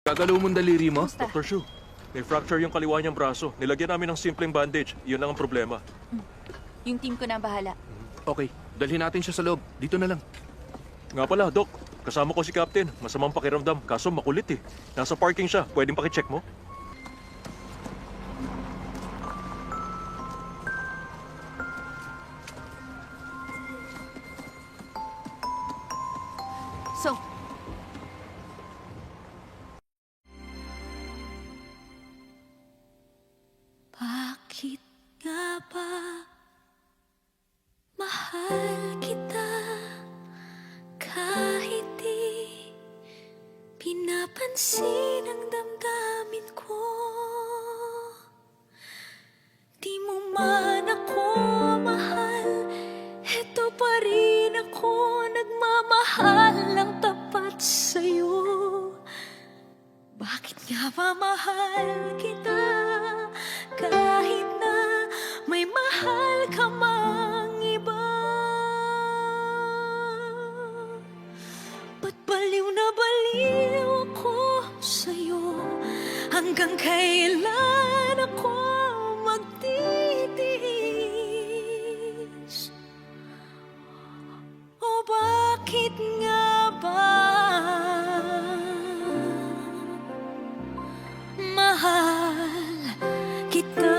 Gagalaw mong daliri mo? Kamusta? Dr. Shu, may fracture yung kaliwa niyang braso. Nilagyan namin ng simpleng bandage. Yun lang ang problema. Yung team ko na ang bahala. Okay, dalhin natin siya sa loob. Dito na lang. Nga pala, Doc. Kasama ko si Captain. Masamang pakiramdam. Kaso makulit eh. Nasa parking siya. Pwedeng pakicheck mo? So, Bakit nga ba mahal kita kahit di pinapansin ang damdamin ko? Di mo man ako mahal, eto pa rin ako nagmamahal ng tapat sa'yo. Bakit nga ba mahal kita kahit na may mahal ka mang iba? Ba't baliw na baliw ako sa'yo? Hanggang kailan ako magtitiis? O bakit nga ba mahal kita?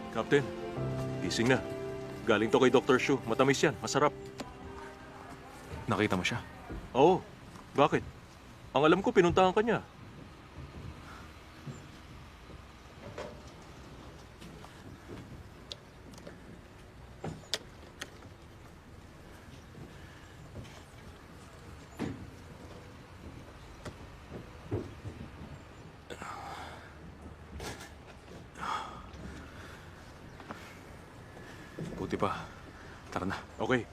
Captain, gising na. Galing to kay Dr. Shu. Matamis yan. Masarap. Nakita mo siya? Oo. Bakit? Ang alam ko, pinuntahan ka niya. Buti pa. Tara na. Okay.